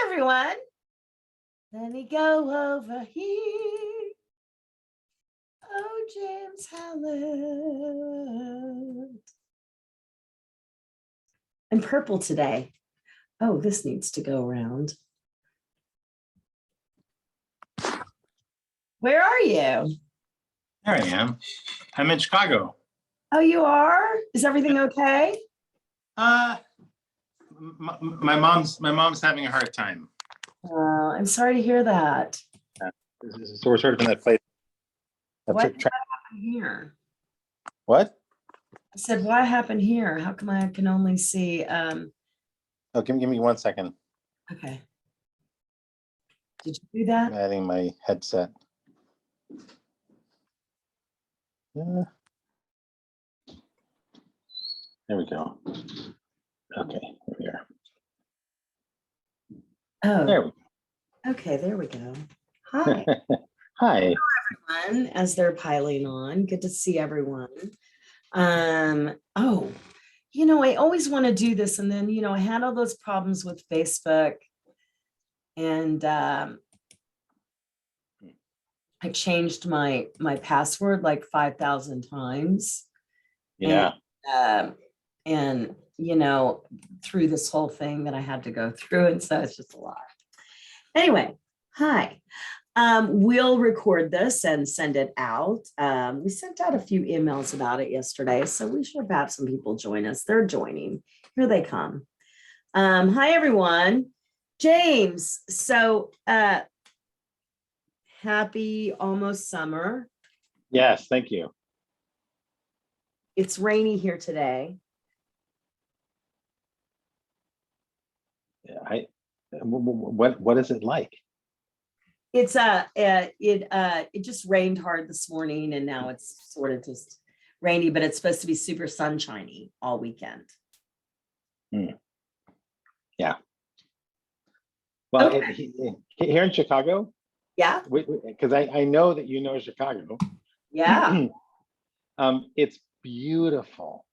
everyone. Let me go over here. Oh, James Hallett. I'm purple today. Oh, this needs to go around. Where are you? There I am. I'm in Chicago. Oh, you are? Is everything okay? My mom's having a hard time. I'm sorry to hear that. So we're sort of in that place. What happened here? What? I said, what happened here? How come I can only see? Oh, give me 1 second. Okay. Did you do that? I'm adding my headset. There we go. Okay, here we are. Oh, there we go. Okay, there we go. Hi. Hi. Hello, everyone, as they're piling on. Good to see everyone. Oh, I always want to do this. And then, I had all those problems with Facebook. And I changed my password like 5,000 times. Yeah. And through this whole thing that I had to go through. And so it's just a lot. Anyway, hi. We'll record this and send it out. We sent out a few emails about it yesterday, so we should have had some people join us. They're joining. Here they come. Hi, everyone. James, so happy almost summer. Yes, thank you. It's rainy here today. What is it like? It's it just rained hard this morning, and now it's sort of just rainy, but it's supposed to be super sunshiny all weekend. Yeah. Well, Okay. Here in Chicago. Yeah. Because I know that you know Chicago. Yeah. It's beautiful.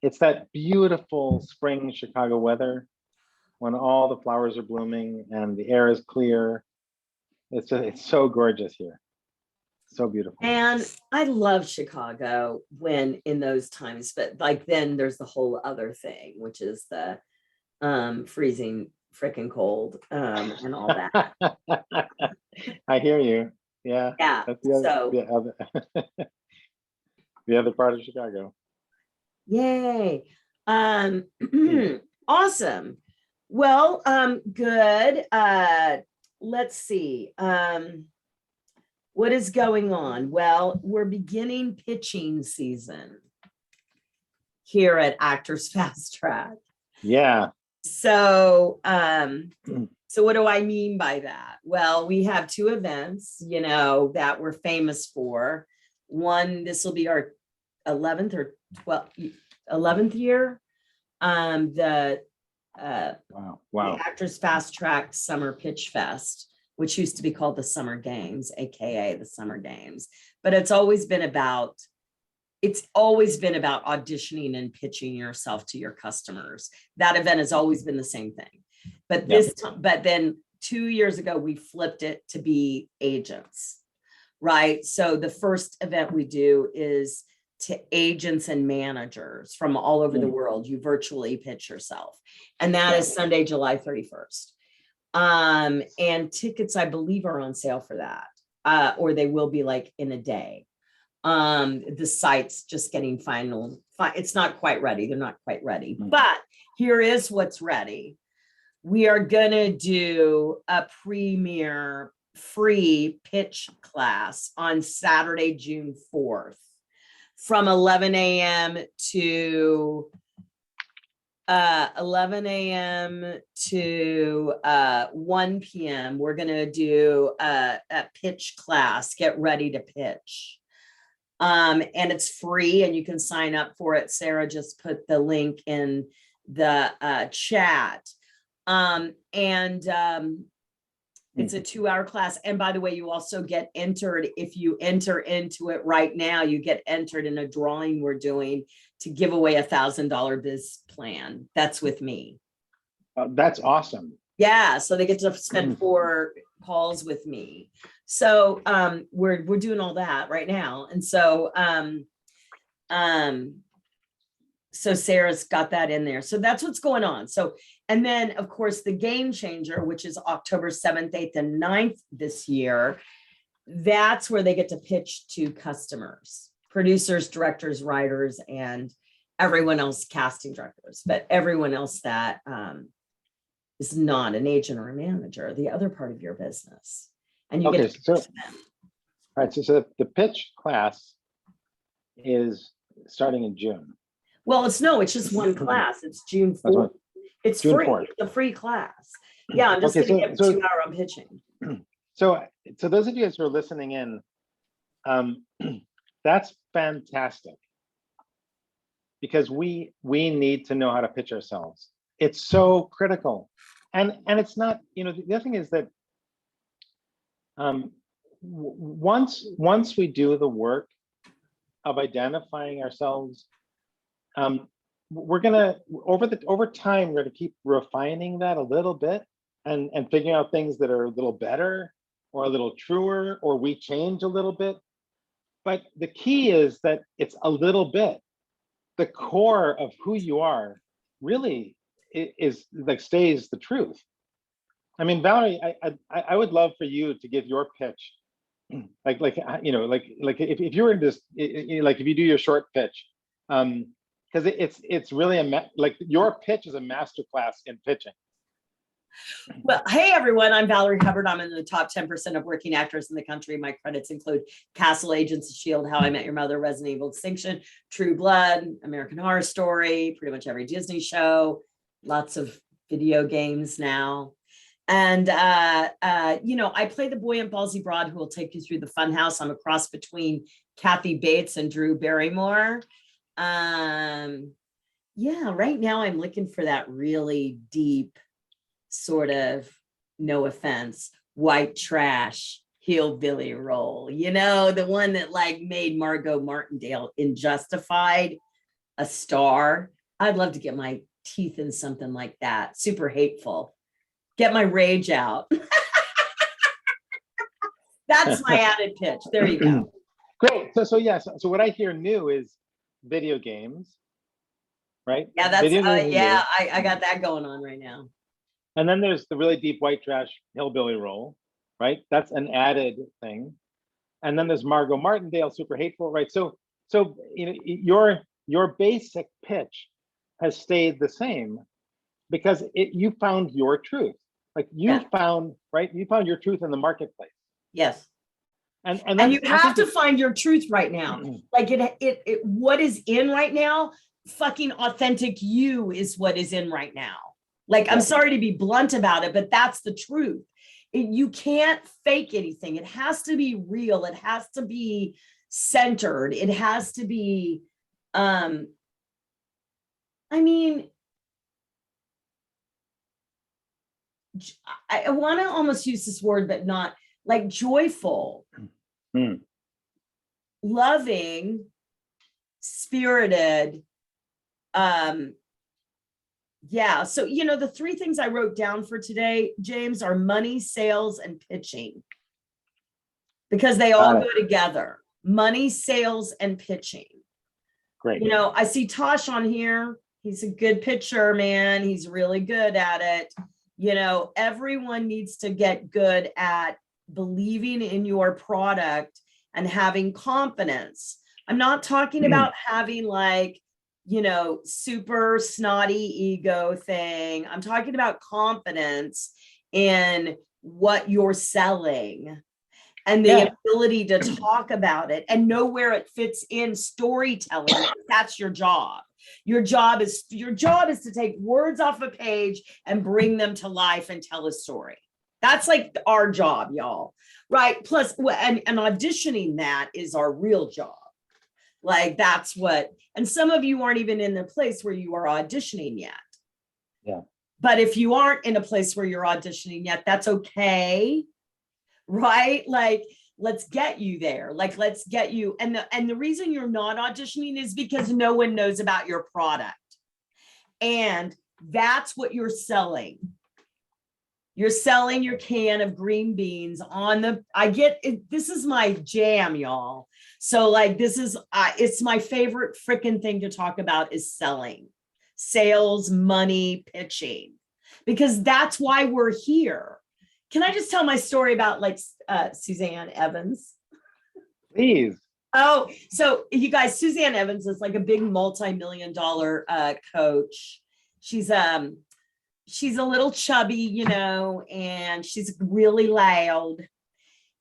It's that beautiful spring Chicago weather when all the flowers are blooming and the air is clear. It's so gorgeous here. So beautiful. And I love Chicago when in those times, but like then there's the whole other thing, which is the freezing freaking cold and all that. I hear you. Yeah. Yeah. That's the other part of Chicago. Yay. Awesome. Well, good. Let's see. What is going on? Well, we're beginning pitching season here at Actors Fast Track. Yeah. So, so what do I mean by that? Well, we have two events, that we're famous for. One, this will be our 11th or 11th year. The Actors Fast Track Summer Pitch Fest, which used to be called the Summer Games, aka the Summer Games. But it's always been about auditioning and pitching yourself to your customers. That event has always been the same thing. But but then 2 years ago, we flipped it to be agents, right? So the first event we do is to agents and managers from all over the world. You virtually pitch yourself. And that is Sunday, July 31st. And tickets, I believe, are on sale for that. Or they will be like in a day. The site's just getting final. It's not quite ready. They're not quite ready. But here is what's ready. We are going to do a premiere free pitch class on Saturday, June 4th. From 11 a.m. to 1 p.m. We're going to do a pitch class. Get ready to pitch. And it's free and you can sign up for it. Sarah just put the link in the chat. It's a 2-hour class. And by the way, you also get entered. If you enter into it right now, you get entered in a drawing we're doing to give away $1,000 biz plan. That's with me. That's awesome. Yeah, so they get to spend 4 calls with me. So we're doing all that right now. And so so Sarah's got that in there. So that's what's going on. So, and then of course the game changer, which is October 7th, 8th, and 9th this year, that's where they get to pitch to customers, producers, directors, writers, and everyone else, casting directors, but everyone else that is not an agent or a manager, the other part of your business. And you Okay, get to so pitch to them. all right, so the pitch class is starting in June. Well, it's just one class. It's June 4th. It's June free. 4th. It's a free class. Yeah, I'm just Okay, gonna give so 2 hour on pitching. So those of you guys who are listening in, that's fantastic, because we need to know how to pitch ourselves. It's so critical, and it's not, you know, the other thing is that once we do the work of identifying ourselves, we're gonna over time we're gonna keep refining that a little bit and figuring out things that are a little better or a little truer, or we change a little bit. But the key is that it's a little bit. The core of who you are really is like stays the truth. I mean, Valerie, I would love for you to give your pitch, like you know, like if you were in this, like if you do your short pitch, because it's really like your pitch is a masterclass in pitching. Well, hey everyone, I'm Valorie Hubbard. I'm in the top 10% of working actors in the country. My credits include Castle, Agents of S.H.I.E.L.D., How I Met Your Mother, Resident Evil Extinction, True Blood, American Horror Story, pretty much every Disney show, lots of video games now. And, you know, I play the buoyant, ballsy broad who will take you through the fun house. I'm a cross between Kathy Bates and Drew Barrymore. Yeah, right now I'm looking for that really deep sort of, no offense, white trash hillbilly role, you know, the one that like made Margot Martindale in Justified a star. I'd love to get my teeth in something like that. Super hateful. Get my rage out. That's my added pitch. There you go. Great. So yes. So what I hear new is video games, right? Yeah, that's yeah. I got that going on right now. And then there's the really deep white trash hillbilly role, right? That's an added thing. And then there's Margot Martindale, super hateful, right? So you know, your basic pitch has stayed the same because you found your truth. Like you found, right? You found your truth in the marketplace. Yes. And you have to find your truth right now. Like it what is in right now, fucking authentic you is what is in right now. Like, I'm sorry to be blunt about it, but that's the truth. You can't fake anything. It has to be real. It has to be centered. It has to be, I mean, I want to almost use this word, but not like joyful, loving, spirited, yeah. So, you know, the 3 things I wrote down for today, James, are money, sales, and pitching, because they all go together. Money, sales, and pitching. Great. You know, I see Tosh on here. He's a good pitcher, man. He's really good at it. You know, everyone needs to get good at believing in your product and having confidence. I'm not talking about having like, you know, super snotty ego thing. I'm talking about confidence in what you're selling and the ability to talk about it and know where it fits in storytelling. That's your job. Your job is to take words off a page and bring them to life and tell a story. That's like our job, y'all. Right. Plus, and auditioning, that is our real job. Like that's what, and some of you aren't even in the place where you are auditioning yet. Yeah. But if you aren't in a place where you're auditioning yet, that's okay. Right? Like, let's get you there. Like, let's get you. And the reason you're not auditioning is because no one knows about your product. And that's what you're selling. You're selling your can of green beans on the, I get it. This is my jam, y'all. So like, this is, it's my favorite freaking thing to talk about is selling, sales, money, pitching, because that's why we're here. Can I just tell my story about like Suzanne Evans? Please. Oh, so you guys, Suzanne Evans is like a big multi-million-dollar coach. She's a little chubby, you know, and she's really loud.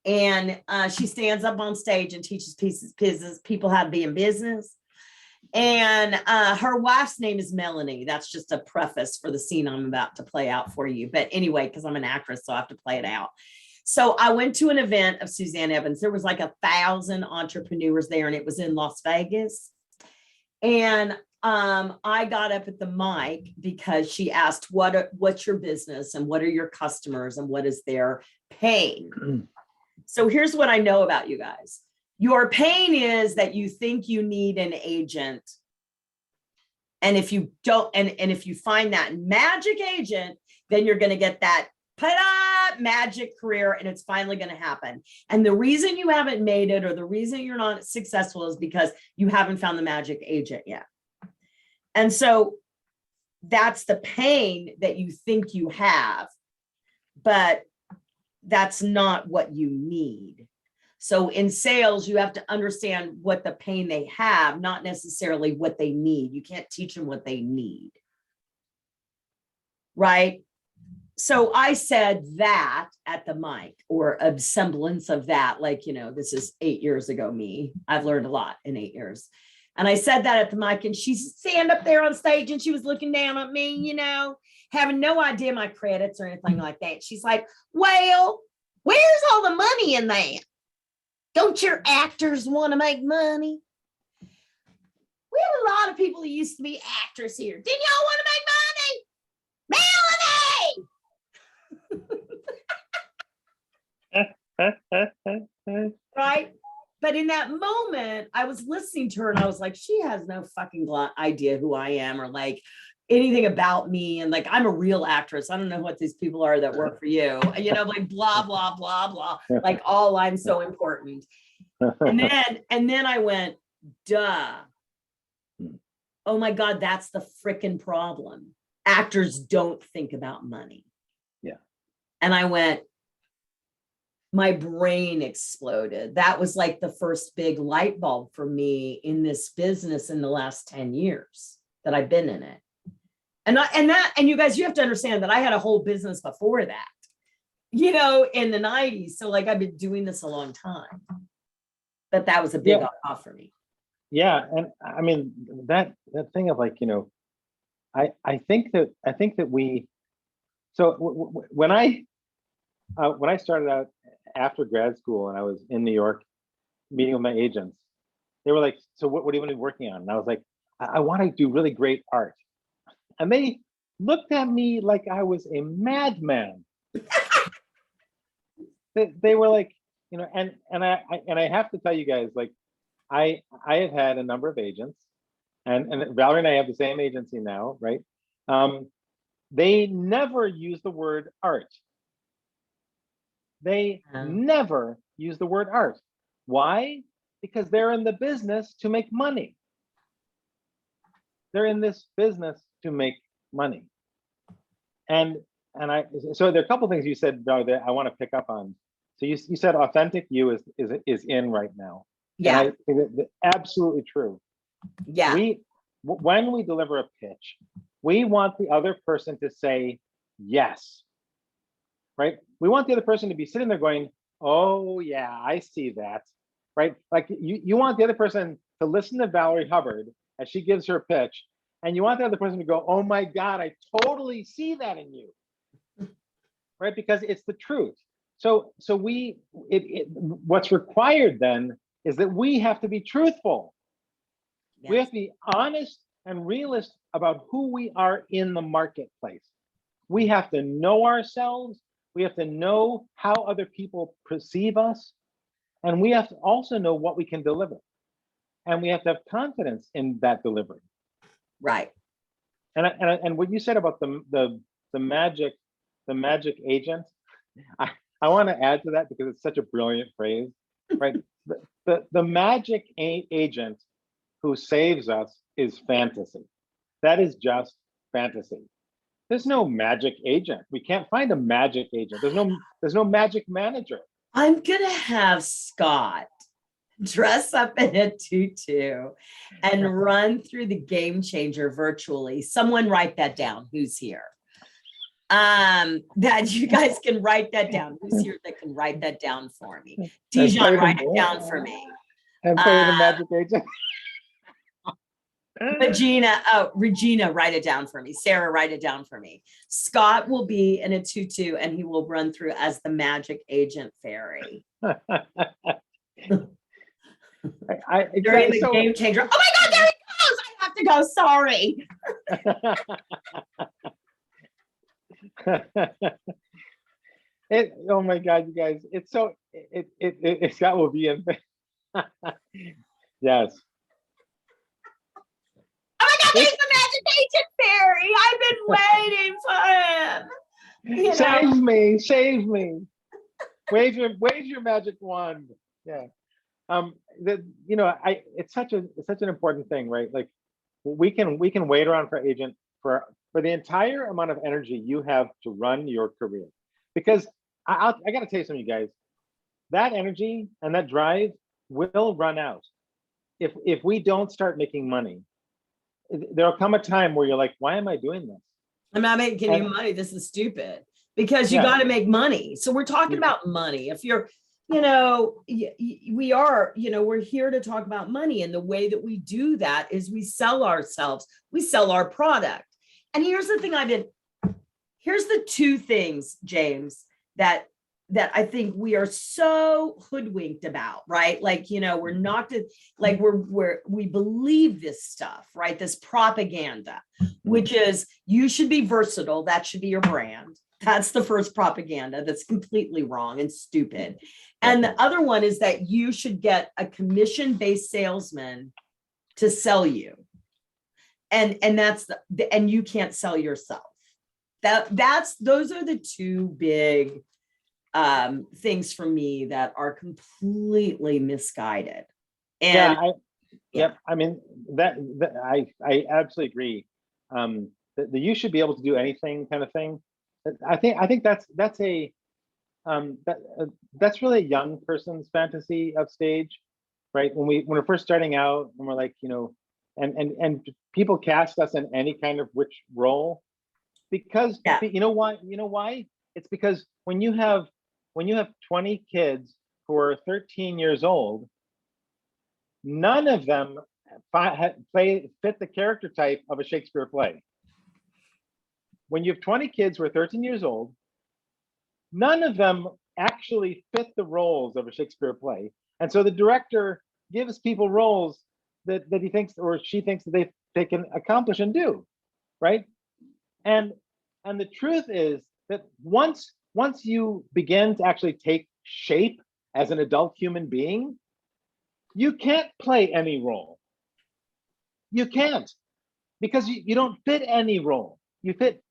And she stands up on stage and teaches people how to be in business. And her wife's name is Melanie. That's just a preface for the scene I'm about to play out for you. But anyway, because I'm an actress, so I have to play it out. So I went to an event of Suzanne Evans. There was like 1,000 entrepreneurs there, and it was in Las Vegas. And I got up at the mic because she asked, what's your business and what are your customers and what is their pain? So here's what I know about you guys. Your pain is that you think you need an agent. And if you don't, and if you find that magic agent, then you're going to get that magic career and it's finally going to happen. And the reason you haven't made it or the reason you're not successful is because you haven't found the magic agent yet. And so that's the pain that you think you have, but that's not what you need. So in sales, you have to understand what the pain they have, not necessarily what they need. You can't teach them what they need. Right? So I said that at the mic, or a semblance of that, like, you know, this is 8 years ago, me. I've learned a lot in 8 years. And I said that at the mic, and she stand up there on stage and she was looking down at me, you know, having no idea my credits or anything like that. She's like, well, where's all the money in that? Don't your actors want to make money? We have a lot of people who used to be actors here. Didn't y'all want to make money? Melanie! Right? But in that moment, I was listening to her and I was like, she has no fucking idea who I am or like anything about me. And like, I'm a real actress. I don't know what these people are that work for you, you know, like blah, blah, blah, blah. Like all I'm so important. And then I went, duh. Oh my God, that's the freaking problem. Actors don't think about money. Yeah. And I went, my brain exploded. That was like the first big light bulb for me in this business in the last 10 years that I've been in it. And you guys, you have to understand that I had a whole business before that, you know, in the 90s. So like, I've been doing this a long time, but that was a big off for me. Yeah. And I mean, that thing of like, you know, I think that we, so when I started out after grad school and I was in New York meeting with my agents, they were like, so what do you want to be working on? And I was like, I want to do really great art. And they looked at me like I was a madman. They were like, you know, and I have to tell you guys, like, I have had a number of agents, and Valerie and I have the same agency now, right? They never use the word art. They never use the word art. Why? Because they're in the business to make money. They're in this business to make money. And so there are a couple of things you said that I want to pick up on. So you said authentic you is in right now. Yeah. And I think that's absolutely true. Yeah. When we deliver a pitch, we want the other person to say yes. Right? We want the other person to be sitting there going, oh yeah, I see that. Right? Like you want the other person to listen to Valorie Hubbard as she gives her pitch, and you want the other person to go, oh my God, I totally see that in you. Right? Because it's the truth. So what's required then is that we have to be truthful. Yes. We have to be honest and realist about who we are in the marketplace. We have to know ourselves. We have to know how other people perceive us. And we have to also know what we can deliver. And we have to have confidence in that delivery. Right. And what you said about the magic the magic agent. I want to add to that because it's such a brilliant phrase, right? The magic agent who saves us is fantasy. That is just fantasy. There's no magic agent. We can't find a magic agent. There's no magic manager. I'm gonna have Scott dress up in a tutu and run through the game changer virtually. Someone write that down. Who's here? That you guys can write that down. Who's here that can write that down for me? Dijon, write it down for me. And play the magic agent. Regina, write it down for me. Sarah, write it down for me. Scott will be in a tutu and he will run through as the magic agent fairy. During the game changer. Oh my God, there he goes. I have to go. Sorry. Oh my God, you guys, it's so Scott will be in. Yes. Oh my God, he's the magic agent fairy. I've been waiting for him. Save me. Wave your magic wand. Yeah. It's such an important thing, right? Like we can wait around for agent for the entire amount of energy you have to run your career. Because I got to tell you something, you guys, that energy and that drive will run out. If we don't start making money, there'll come a time where you're like, why am I doing this? I'm not making any money. This is stupid because you got to make money. So we're talking about money. If you're, we are, we're here to talk about money. And the way that we do that is we sell ourselves, we sell our product. And here's the thing here's the two things, James, that I think we are so hoodwinked about, right? Like, we're not like we believe this stuff, right? This propaganda, which is you should be versatile. That should be your brand. That's the first propaganda that's completely wrong and stupid. And the other one is that you should get a commission-based salesman to sell you. And and you can't sell yourself. Those are the two big things for me that are completely misguided. And I mean that I absolutely agree. That you should be able to do anything kind of thing. I think that's really a young person's fantasy of stage, right? When we're first starting out and we're like, and people cast us in any kind of which role, because you know why? It's because when you have 20 kids who are 13 years old, none of them fit the character type of a Shakespeare play. When you have 20 kids who are 13 years old, none of them actually fit the roles of a Shakespeare play. And so the director gives people roles that he thinks or she thinks that they can accomplish and do, right? And the truth is that once you begin to actually take shape as an adult human being, you can't play any role. You can't, because you don't fit any role. You fit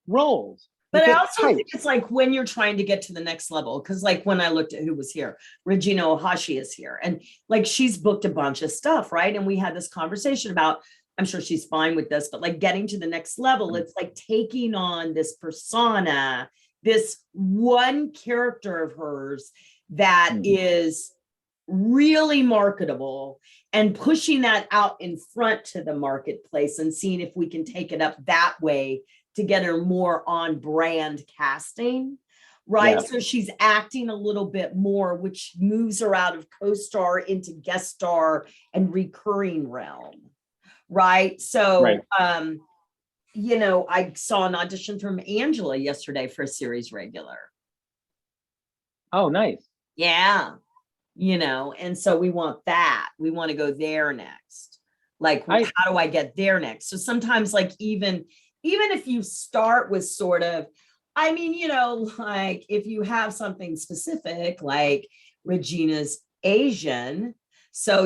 roles. But I also think it's like when you're trying to get to the next level, because like when I looked at who was here, Regina Ohashi is here, and like she's booked a bunch of stuff, right? And we had this conversation about, I'm sure she's fine with this, but like getting to the next level, it's like taking on this persona, this one character of hers that is really marketable, and pushing that out in front to the marketplace and seeing if we can take it up that way to get her more on brand casting, right? Yeah. So she's acting a little bit more, which moves her out of co-star into guest star and recurring realm, right? So, right. I saw an audition from Angela yesterday for a series regular. Oh, nice. Yeah. And so we want that. We want to go there next. Like, how do I get there next? So sometimes like, even if you start with sort of, like if you have something specific, like Regina's Asian, so,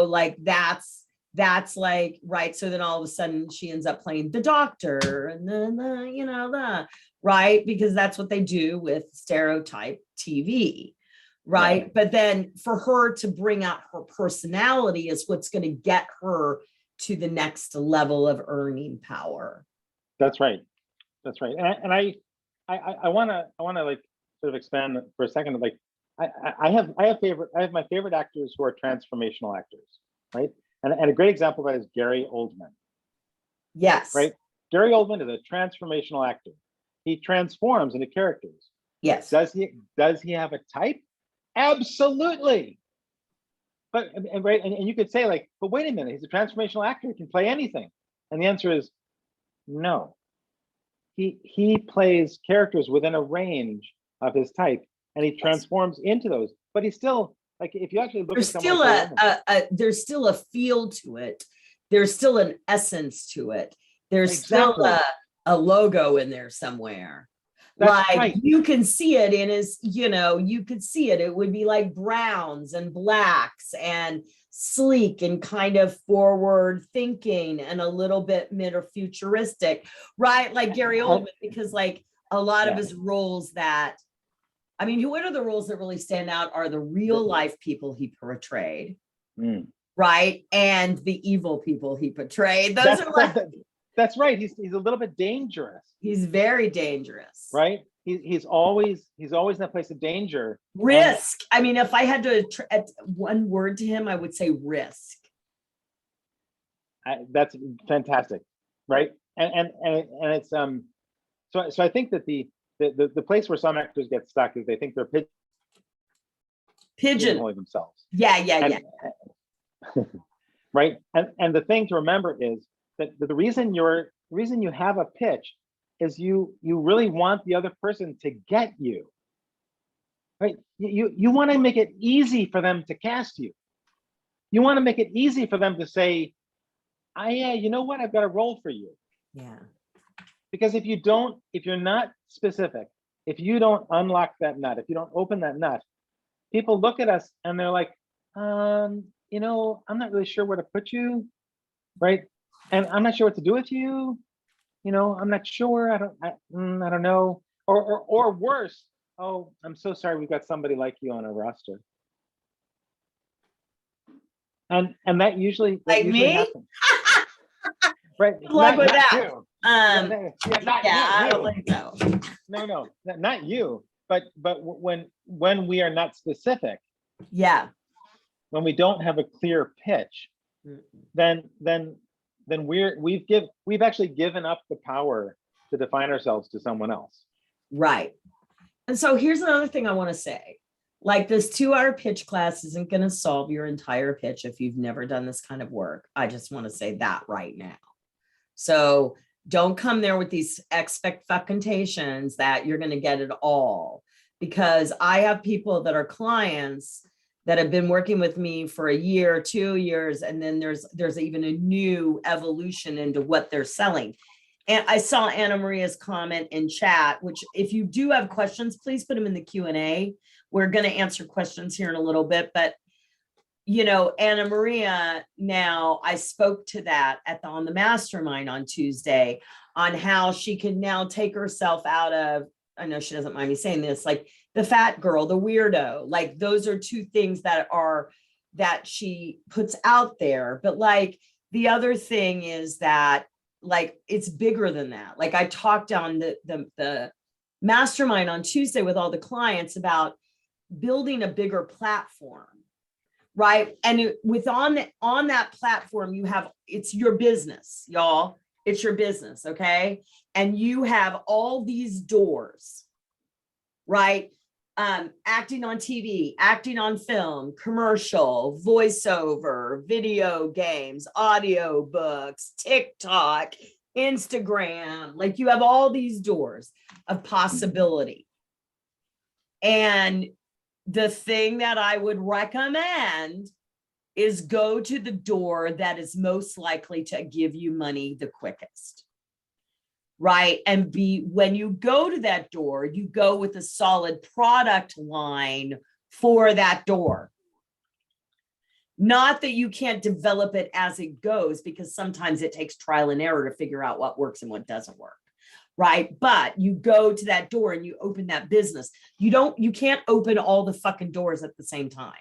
like that's that's like, right. So then all of a sudden she ends up playing the doctor and then right, because that's what they do with stereotype TV. Right. But then for her to bring out her personality is what's going to get her to the next level of earning power. That's right. That's right. And I want to like sort of expand for a second. Like I have my favorite actors who are transformational actors, right? And a great example of that is Gary Oldman. Yes. Right. Gary Oldman is a transformational actor. He transforms into characters. Yes. Does he have a type? Absolutely. But right, and you could say like, but wait a minute, he's a transformational actor, he can play anything. And the answer is no. He plays characters within a range of his type, and he transforms into those. But he's still like, if you actually look there's at still there's still a feel to it. There's still an essence to it. There's still a logo in there somewhere. That's like right. You can see it in his, you could see it. It would be like browns and blacks and sleek and kind of forward thinking and a little bit mid or futuristic, right? Like Gary Oldman, because like a lot of his roles that, I mean, what are the roles that really stand out are the real life people he portrayed, right? And the evil people he portrayed. Those are like. That's right. He's a little bit dangerous. He's very dangerous. Right. He's always in a place of danger. Risk. I mean, if I had to add one word to him, I would say risk. That's fantastic, right? And it's so I think that the place where some actors get stuck is they think they're pigeonholing themselves. Yeah. Right. And the thing to remember is that the reason you have a pitch is you really want the other person to get you, right? You want to make it easy for them to cast you. You want to make it easy for them to say, yeah, you know what? I've got a role for you. Yeah. Because if you're not specific, if you don't unlock that nut, if you don't open that nut, people look at us and they're like, I'm not really sure where to put you, right? And I'm not sure what to do with you. I'm not sure. I don't know. Or worse. Oh, I'm so sorry. We've got somebody like you on our roster. And that usually me happens. Right. Good luck with that. You. I don't think so. No, not you. But when we are not specific. Yeah. When we don't have a clear pitch, then we've actually given up the power to define ourselves to someone else. Right. And so here's another thing I want to say. Like this 2-hour pitch class isn't going to solve your entire pitch if you've never done this kind of work. I just want to say that right now. So don't come there with these expectations that you're going to get it all, because I have people that are clients that have been working with me for a year, 2 years, and then there's even a new evolution into what they're selling. And I saw Anna Maria's comment in chat, which if you do have questions, please put them in the Q&A. We're going to answer questions here in a little bit, but Anna Maria, now I spoke to that on the mastermind on Tuesday on how she can now take herself out of, I know she doesn't mind me saying this, like the fat girl, the weirdo, like those are two things that she puts out there. But like the other thing is that like, it's bigger than that. Like I talked on the mastermind on Tuesday with all the clients about building a bigger platform, right? And on that platform, it's your business, y'all. It's your business, okay? And you have all these doors, right? Acting on TV, acting on film, commercial, voiceover, video games, audio books, TikTok, Instagram. Like you have all these doors of possibility. And the thing that I would recommend is go to the door that is most likely to give you money the quickest, right? And when you go to that door, you go with a solid product line for that door. Not that you can't develop it as it goes, because sometimes it takes trial and error to figure out what works and what doesn't work. Right. But you go to that door and you open that business. You can't open all the fucking doors at the same time.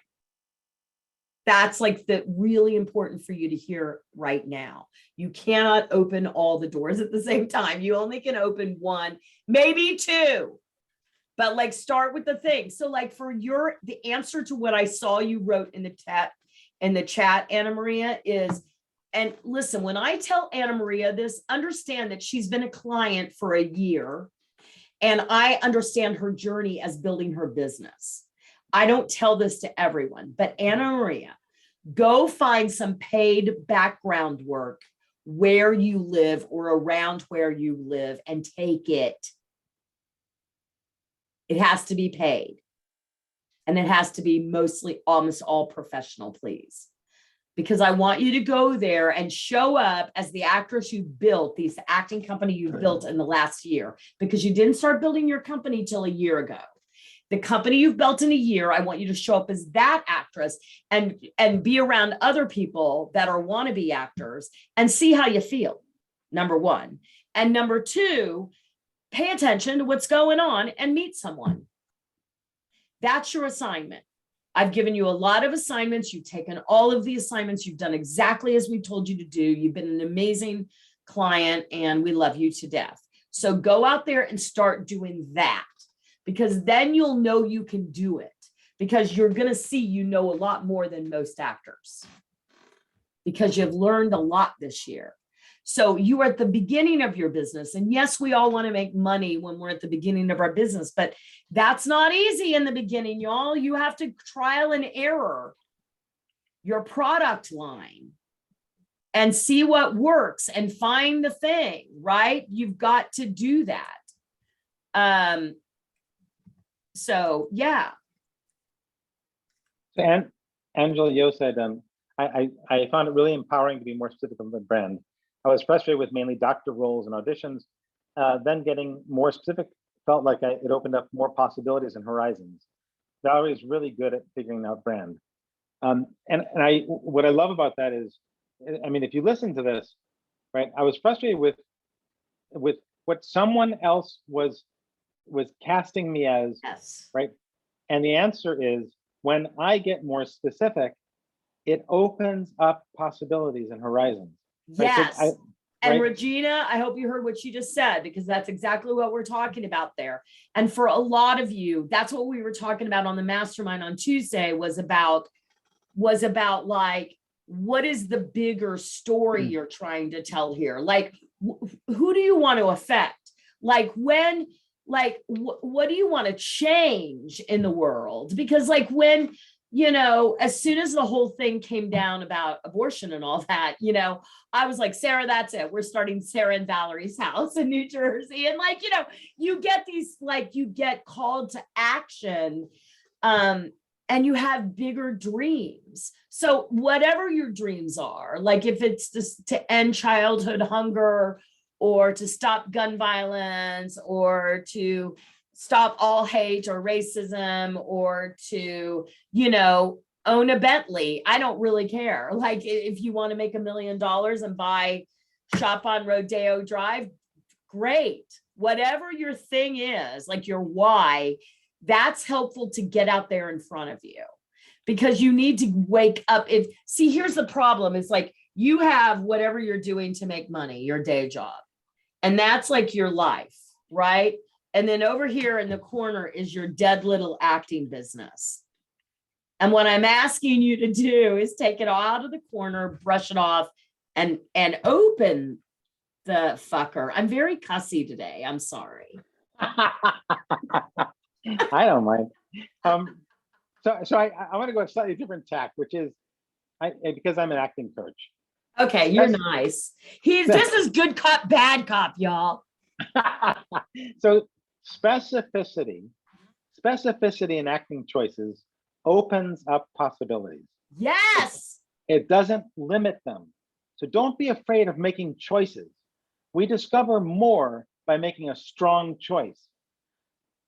That's like the really important for you to hear right now. You cannot open all the doors at the same time. You only can open one, maybe two, but like start with the thing. So like for the answer to what I saw you wrote in the chat, Anna Maria, is, and listen, when I tell Anna Maria this, understand that she's been a client for a year, and I understand her journey as building her business. I don't tell this to everyone, but Anna Maria, go find some paid background work where you live or around where you live and take it. It has to be paid. And it has to be almost all professional, please. Because I want you to go there and show up as the actress you built, this acting company you built in the last year, because you didn't start building your company till a year ago. The company you've built in a year, I want you to show up as that actress and be around other people that are wannabe actors and see how you feel, number one. And number two, pay attention to what's going on and meet someone. That's your assignment. I've given you a lot of assignments. You've taken all of the assignments. You've done exactly as we told you to do. You've been an amazing client and we love you to death. So go out there and start doing that, because then you'll know you can do it, because you're going to see you know a lot more than most actors, because you've learned a lot this year. So you are at the beginning of your business. And yes, we all want to make money when we're at the beginning of our business, but that's not easy in the beginning, y'all. You have to trial and error your product line and see what works and find the thing, right? You've got to do that. So, yeah. And Angela Yo said, I found it really empowering to be more specific on the brand. I was frustrated with mainly doctor roles and auditions. Then getting more specific felt like it opened up more possibilities and horizons. Valorie is really good at figuring out brand. And what I love about that is, I mean, if you listen to this, right, I was frustrated with what someone else was casting me as, Yes. right? And the answer is, when I get more specific, it opens up possibilities and horizons. Yes. Right? And Regina, I hope you heard what she just said, because that's exactly what we're talking about there. And for a lot of you, that's what we were talking about on the mastermind on Tuesday, was about like, what is the bigger story you're trying to tell here? Like, who do you want to affect? Like what do you want to change in the world? Because like when, as soon as the whole thing came down about abortion and all that, I was like, Sarah, that's it. We're starting Sarah and Valerie's house in New Jersey. And like, you get these, like, you get called to action, and you have bigger dreams. So whatever your dreams are, like if it's just to end childhood hunger, or to stop gun violence, or to stop all hate or racism, or to, own a Bentley. I don't really care. Like if you want to make $1 million and buy shop on Rodeo Drive, great. Whatever your thing is, like your why, that's helpful to get out there in front of you, because you need to wake up. Here's the problem. It's like you have whatever you're doing to make money, your day job, and that's like your life, right? And then over here in the corner is your dead little acting business. And what I'm asking you to do is take it all out of the corner, brush it off, and open the fucker. I'm very cussy today. I'm sorry. I don't mind. So I want to go a slightly different tack, which is because I'm an acting coach. Okay, you're nice. This is good cop, bad cop, y'all. So specificity in acting choices opens up possibilities. Yes. It doesn't limit them. So don't be afraid of making choices. We discover more by making a strong choice.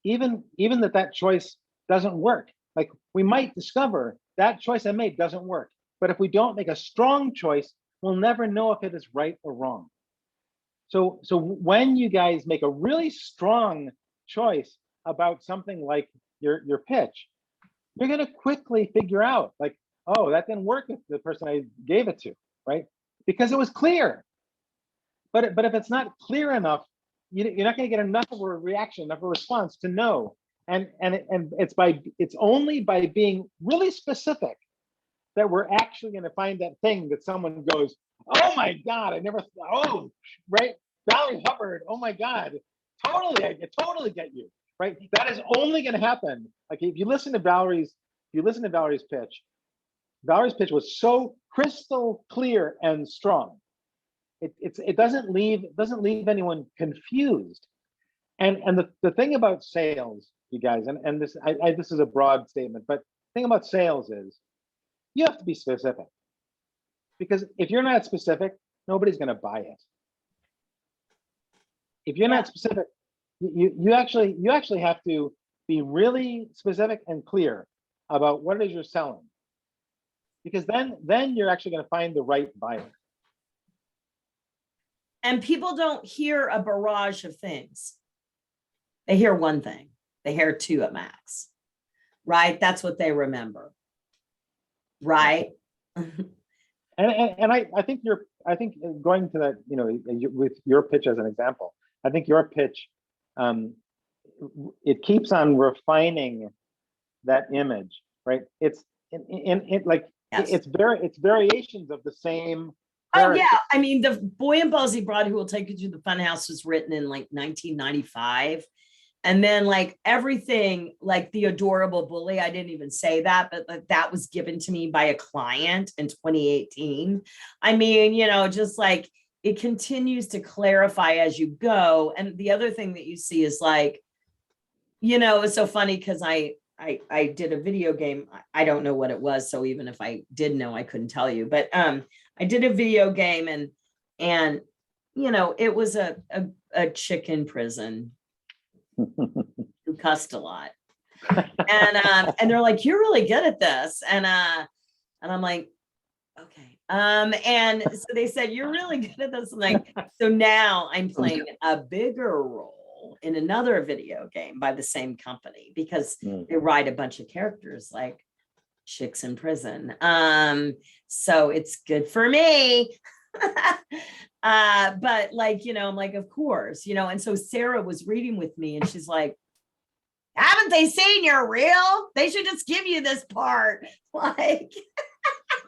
Even that choice doesn't work. Like we might discover that choice I made doesn't work, But if we don't make a strong choice, we'll never know if it is right or wrong. So when you guys make a really strong choice about something like your pitch, you're going to quickly figure out like, oh, that didn't work with the person I gave it to, right? Because it was clear. But if it's not clear enough, you're not going to get enough of a reaction, enough of a response to know. And it's only by being really specific that we're actually going to find that thing that someone goes, oh my God, I never, oh, right? Valerie Hubbard, oh my God, totally, I totally get you, right? That is only going to happen. Like if you listen to Valerie's pitch, Valerie's pitch was so crystal clear and strong. It doesn't leave anyone confused. And the thing about sales, you guys, and this this is a broad statement, but the thing about sales is you have to be specific. Because if you're not specific, nobody's going to buy it. If you're not specific, you actually have to be really specific and clear about what it is you're selling. Because then you're actually going to find the right buyer. And people don't hear a barrage of things. They hear one thing. They hear two at max, right? That's what they remember, right? And I think going to that, with your pitch as an example, I think your pitch, it keeps on refining that image, right? It's it's variations of the same. Oh yeah, I mean, the Boy and Ballsy Broad Who Will Take You to the Funhouse was written in like 1995. And then like everything, like The Adorable Bully, I didn't even say that, but like, that was given to me by a client in 2018. I mean, just like it continues to clarify as you go. And the other thing that you see is like, it's so funny because I did a video game. I don't know what it was. So even if I did know, I couldn't tell you, but I did a video game and it was a chick in prison who cussed a lot. And they're like, you're really good at this. And I'm like, okay. And so they said, you're really good at this. I'm like, so now I'm playing a bigger role in another video game by the same company because they write a bunch of characters like chicks in prison. So it's good for me. But like, I'm like, of course, and so Sarah was reading with me and she's like, haven't they seen your reel? They should just give you this part. Like,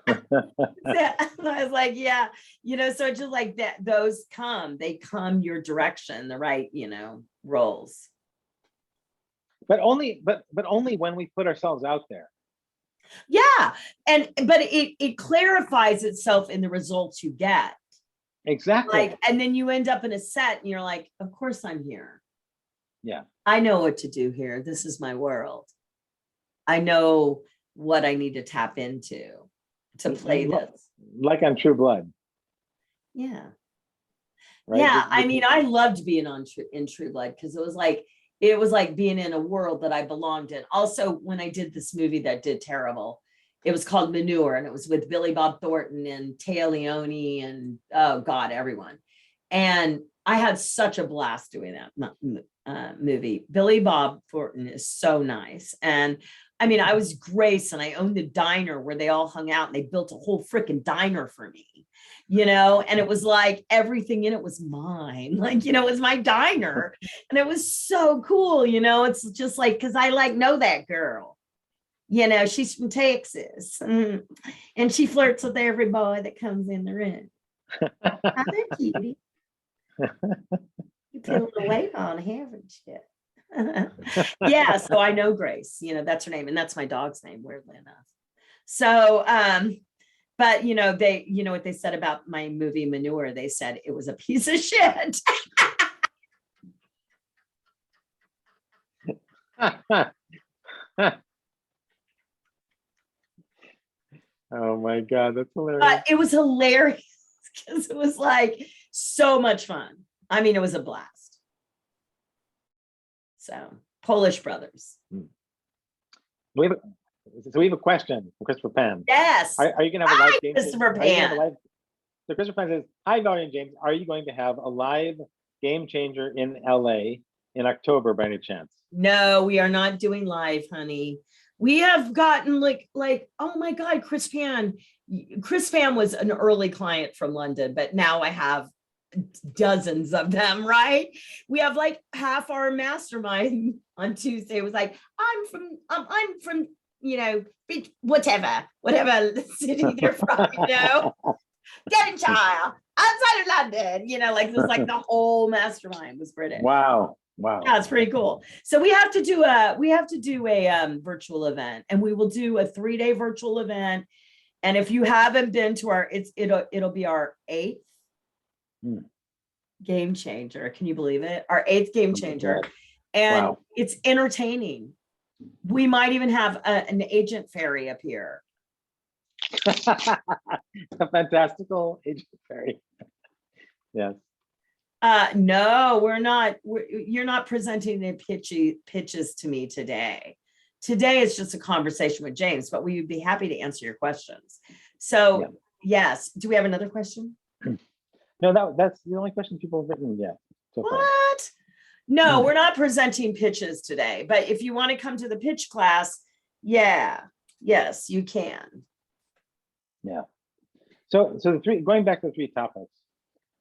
I was like, yeah, so it's just like that, they come your direction, the right, roles. But only when we put ourselves out there. Yeah. But it clarifies itself in the results you get. Exactly. Like, and then you end up in a set and you're like, of course I'm here. Yeah. I know what to do here. This is my world. I know what I need to tap into to play this. Like on True Blood. Yeah. Right? Yeah. I mean, I loved being in True Blood because it was like being in a world that I belonged in. Also, when I did this movie that did terrible, it was called Manure, and it was with Billy Bob Thornton and Téa Leoni and, oh God, everyone. And I had such a blast doing that movie. Billy Bob Thornton is so nice. And I mean, I was Grace and I owned a diner where they all hung out and they built a whole freaking diner for me, and it was like everything in it was mine. Like, it was my diner and it was so cool. It's just like, cause I know that girl, she's from Texas and she flirts with every boy that comes in the room. Hi there, cutie. You put a little weight on, haven't you? Yeah, so I know Grace, that's her name, and that's my dog's name, weirdly enough. So but they what they said about my movie Manure, they said it was a piece of shit. Oh my God, that's hilarious. But it was hilarious because it was like so much fun. I mean, it was a blast. So Polish Brothers. We So we have a question from Christopher Penn. Yes. Are you going to have a live Hi, game? Christopher Are you gonna have a Pan. live? So Christopher Penn says, "Hi, Valerie and James. Are you going to have a live game changer in LA in October by any chance?" No, we are not doing live, honey. We have gotten like, oh my God, Chris Pan. Chris Pan was an early client from London, but now I have dozens of them, right? We have like half our mastermind on Tuesday was like, I'm from, whatever city they're from, Devonshire, outside of London, like this, like the whole mastermind was British. Wow. Yeah, it's pretty cool. So we have to do a virtual event, and we will do a 3-day virtual event. And if you haven't been to it'll be our 8th game changer. Can you believe it? Our 8th game changer. And wow. It's entertaining. We might even have an agent fairy up here. A fantastical agent fairy. Yes. No, we're not. You're not presenting the pitches to me today. Today is just a conversation with James, but we would be happy to answer your questions. So yeah. Yes. Do we have another question? No, that's the only question people have written yet. So what? Far. No, we're not presenting pitches today, but if you want to come to the pitch class, yes, you can. Yeah. So going back to the 3 topics: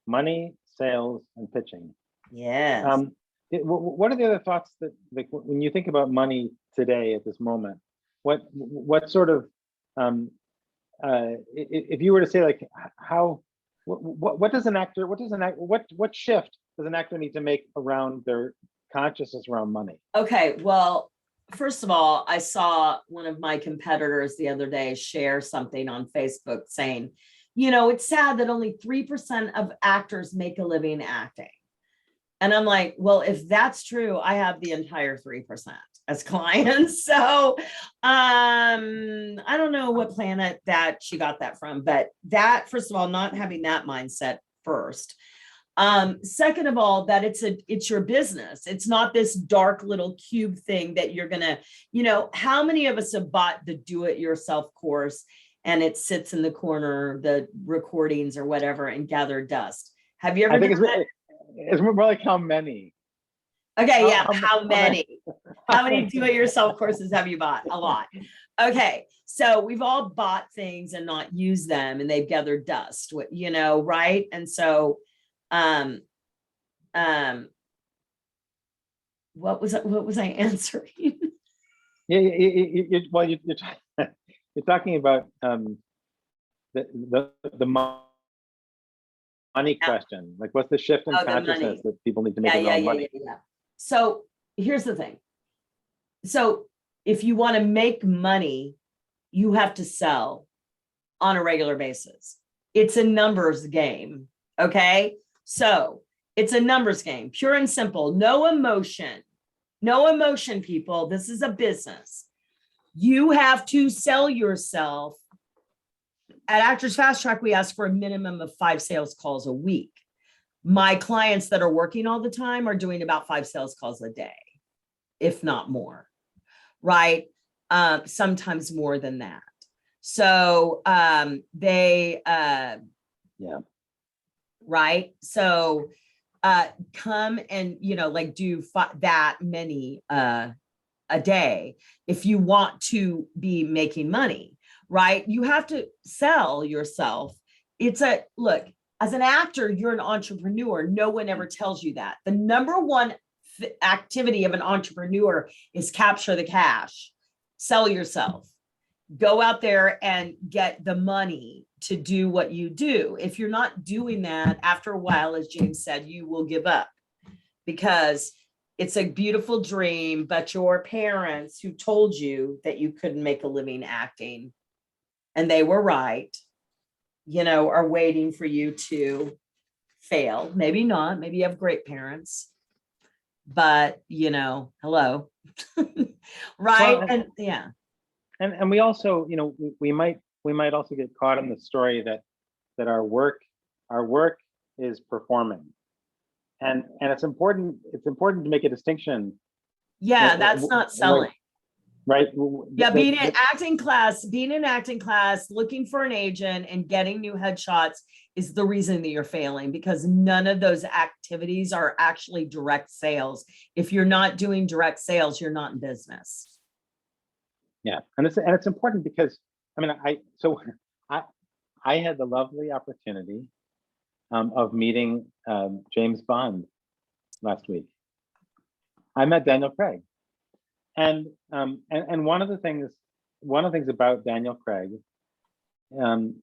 money, sales, and pitching. Yes. What are the other thoughts that, like, when you think about money today at this moment, what sort of if you were to say, like, how what shift does an actor need to make around their consciousness around money? Okay, well, first of all, I saw one of my competitors the other day share something on Facebook saying, it's sad that only 3% of actors make a living acting. And I'm like, well, if that's true, I have the entire 3% as clients. So I don't know what planet that she got that from, but that, first of all, not having that mindset first. Second of all, that it's your business. It's not this dark little cube thing that you're gonna, how many of us have bought the do-it-yourself course and it sits in the corner, the recordings or whatever, and gather dust? Have you ever done that? It's more like how many? Okay, yeah, how many? How many do-it-yourself courses have you bought? A lot. Okay, so we've all bought things and not used them, and they've gathered dust, right? And so, what was I answering? You're talking about the money question. Like, what's the shift in consciousness that people need to make around money? Yeah. So here's the thing. So if you want to make money, you have to sell on a regular basis. It's a numbers game. Okay. So it's a numbers game, pure and simple. No emotion, people. This is a business. You have to sell yourself. At Actors Fast Track, we ask for a minimum of 5 sales calls a week. My clients that are working all the time are doing about 5 sales calls a day, if not more, right? Sometimes more than that. So right? So come and, do that many a day if you want to be making money, right? You have to sell yourself. Look, as an actor, you're an entrepreneur. No one ever tells you that. The number one activity of an entrepreneur is capture the cash, sell yourself, go out there and get the money to do what you do. If you're not doing that, after a while, as James said, you will give up, because it's a beautiful dream, but your parents who told you that you couldn't make a living acting, and they were right, are waiting for you to fail. Maybe not, maybe you have great parents, but hello. Right. Well, and yeah. And we also, we might also get caught in the story that our work is performing. And it's important to make a distinction. Yeah, that's not selling. right? Yeah, being in acting class, looking for an agent and getting new headshots is the reason that you're failing, because none of those activities are actually direct sales. If you're not doing direct sales, you're not in business. Yeah, and it's important because I mean I had the lovely opportunity of meeting James Bond last week. I met Daniel Craig, and one of the things about Daniel Craig, and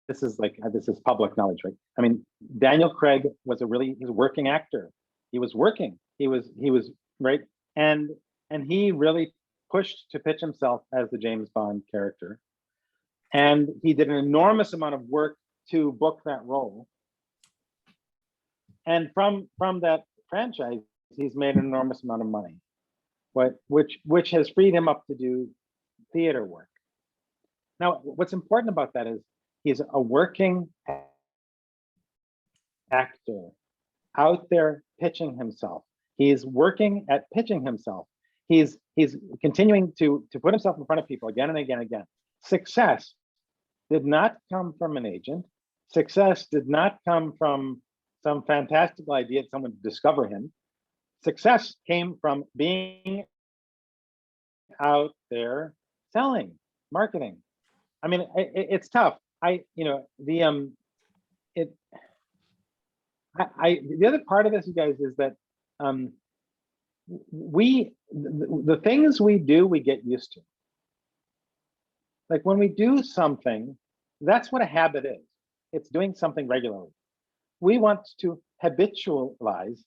this is public knowledge, right? I mean, Daniel Craig was he's a working actor. He was working. He was right, and he really pushed to pitch himself as the James Bond character, and he did an enormous amount of work to book that role. And from that franchise, he's made an enormous amount of money, which has freed him up to do theater work. Now, what's important about that is he's a working actor out there pitching himself. He's working at pitching himself. He's continuing to put himself in front of people again and again and again. Success did not come from an agent. Success did not come from some fantastical idea that someone discover him. Success came from being out there selling, marketing. I mean, it's tough. The other part of this, you guys, is that the things we do, we get used to. Like when we do something, that's what a habit is. It's doing something regularly. We want to habitualize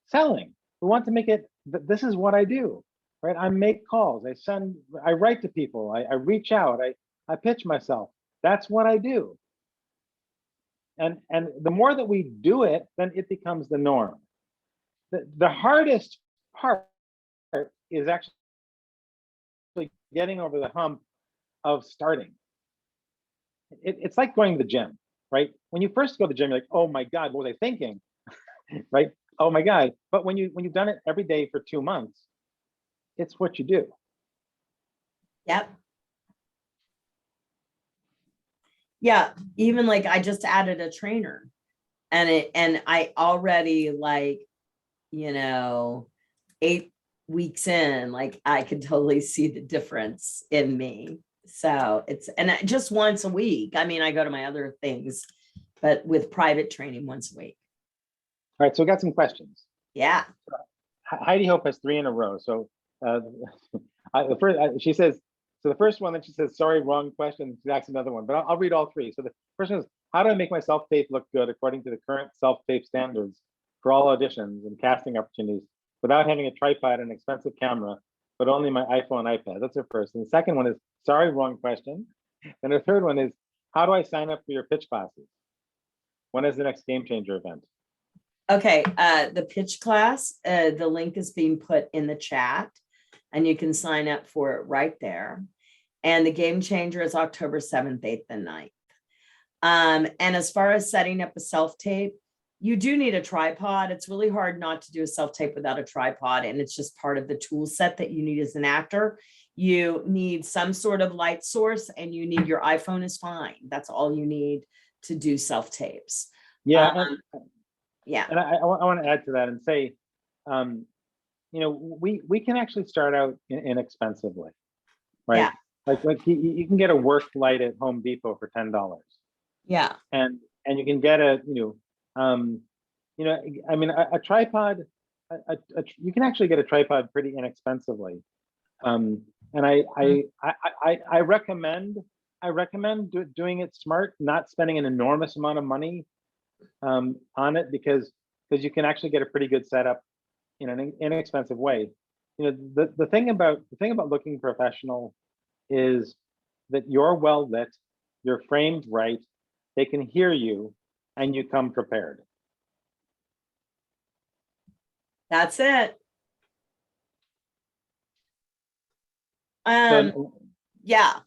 selling. We want to make it, this is what I do, right? I make calls, I write to people, I reach out, I pitch myself. That's what I do. And the more that we do it, then it becomes the norm. The hardest part is actually getting over the hump of starting. It's like going to the gym, right? When you first go to the gym, you're like, oh my God, what was I thinking? Right? Oh my God. But when you've done it every day for 2 months, it's what you do. Yep. Yeah, even like I just added a trainer, and I already, like, 8 weeks in, like I could totally see the difference in me. So and just once a week. I mean, I go to my other things, but with private training once a week. All right, so we got some questions. Yeah. Heidi Hope has 3 in a row. So she says, so the first one that she says, sorry, wrong question. She asks another one, but I'll read all 3. So the first one is, how do I make my self-tape look good according to the current self-tape standards for all auditions and casting opportunities without having a tripod and expensive camera, but only my iPhone, iPad? That's her first. And the second one is, sorry, wrong question. And the third one is, how do I sign up for your pitch classes? When is the next Game Changer event? Okay, the pitch class, the link is being put in the chat, and you can sign up for it right there. And the Game Changer is October 7th, 8th, and 9th. And as far as setting up a self-tape, you do need a tripod. It's really hard not to do a self-tape without a tripod, and it's just part of the tool set that you need as an actor. You need some sort of light source, and you need your iPhone is fine. That's all you need to do self-tapes. Yeah. Yeah. And I want to add to that and say, we can actually start out inexpensively, right? Yeah. Like you can get a work light at Home Depot for $10. Yeah. And you can get a tripod. You can actually get a tripod pretty inexpensively. And I recommend doing it smart, not spending an enormous amount of money on it, because you can actually get a pretty good setup in an inexpensive way. The thing about looking professional is that you're well lit, you're framed right, they can hear you, and you come prepared. That's it. Yeah.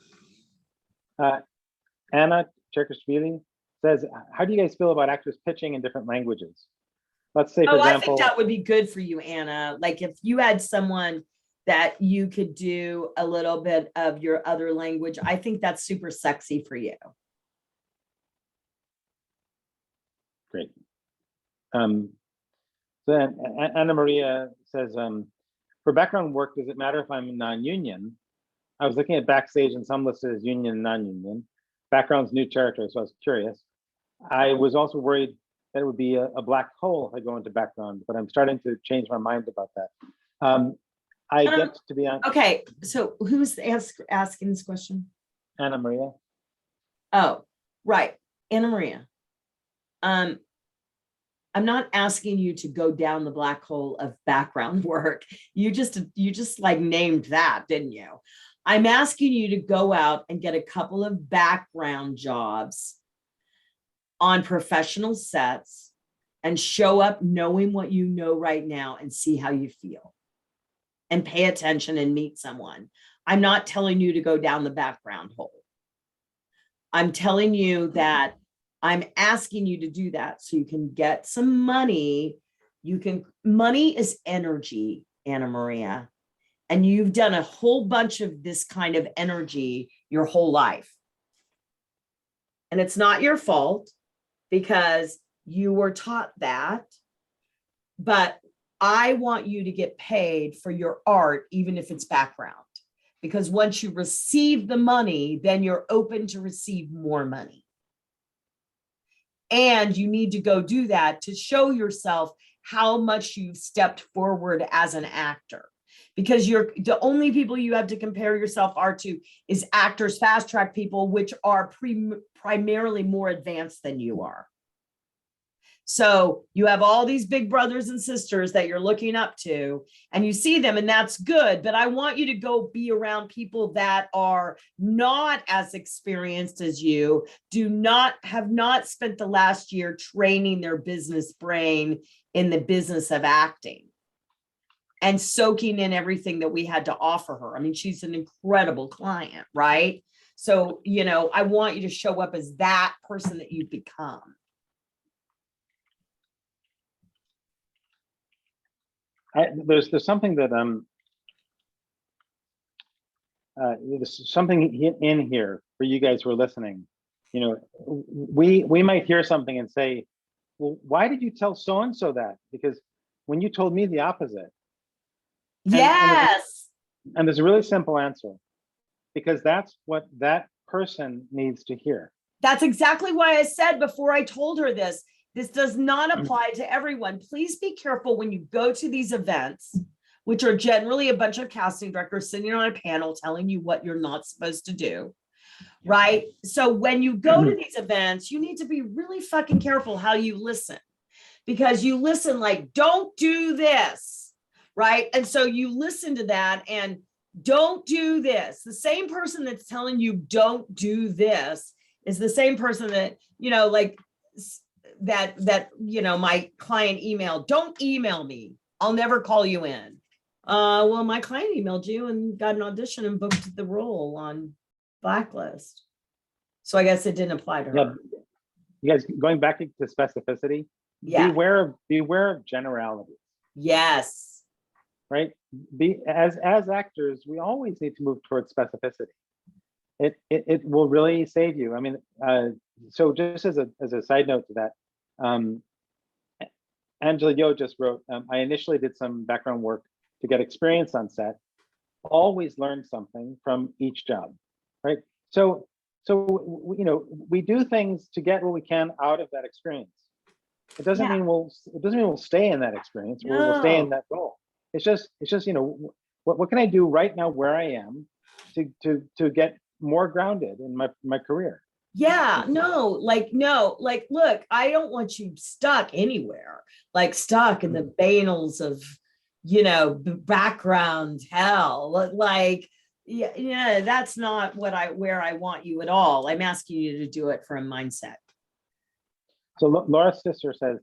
Anna Cherkashvili says, how do you guys feel about actors pitching in different languages? Let's say, for example, I think that would be good for you, Anna. Like if you had someone that you could do a little bit of your other language. I think that's super sexy for you. Great. Then Anna Maria says, for background work, does it matter if I'm non-union? I was looking at Backstage and some listed as union and non-union. Background's new territory, so I was curious. I was also worried that it would be a black hole if I go into background, but I'm starting to change my mind about that. I get to be on. Okay, so who's asking this question? Anna Maria. Oh, right, Anna Maria. I'm not asking you to go down the black hole of background work. You just like named that, didn't you? I'm asking you to go out and get a couple of background jobs on professional sets and show up knowing what you know right now and see how you feel and pay attention and meet someone. I'm not telling you to go down the background hole. I'm telling you that I'm asking you to do that so you can get some money. Money is energy, Anna Maria. And you've done a whole bunch of this kind of energy your whole life. And it's not your fault because you were taught that. But I want you to get paid for your art, even if it's background. Because once you receive the money, then you're open to receive more money. And you need to go do that to show yourself how much you've stepped forward as an actor. Because the only people you have to compare yourself to is actors, fast track people, which are primarily more advanced than you are. So you have all these big brothers and sisters that you're looking up to, and you see them, and that's good. But I want you to go be around people that are not as experienced as you, have not spent the last year training their business brain in the business of acting and soaking in everything that we had to offer her. I mean, she's an incredible client, right? So, I want you to show up as that person that you've become. There's something that there's something in here for you guys who are listening. We might hear something and say, well, why did you tell so and so that? Because when you told me the opposite. Yes. And there's a really simple answer, because that's what that person needs to hear. That's exactly why I said before I told her this. This does not apply to everyone. Please be careful when you go to these events, which are generally a bunch of casting directors sitting on a panel telling you what you're not supposed to do, right? So when you go to these events, you need to be really fucking careful how you listen, because you listen like, don't do this, right? And so you listen to that and don't do this. The same person that's telling you don't do this is the same person that, my client emailed, don't email me, I'll never call you in. Well, my client emailed you and got an audition and booked the role on Blacklist. So I guess it didn't apply to her. Yeah. You guys, going back to specificity, yeah. beware of generalities. Yes. Right? As actors, we always need to move towards specificity. It will really save you. I mean, so just as a side note to that, Angela Yo just wrote, I initially did some background work to get experience on set. Always learn something from each job, right? So we do things to get what we can out of that experience. It doesn't mean we'll stay in that experience or we'll stay in that role. It's just what can I do right now where I am to get more grounded in my career. Look, I don't want you stuck anywhere, like stuck in the banals of background hell. That's not where I want you at all. I'm asking you to do it for a mindset. So Laura's sister says,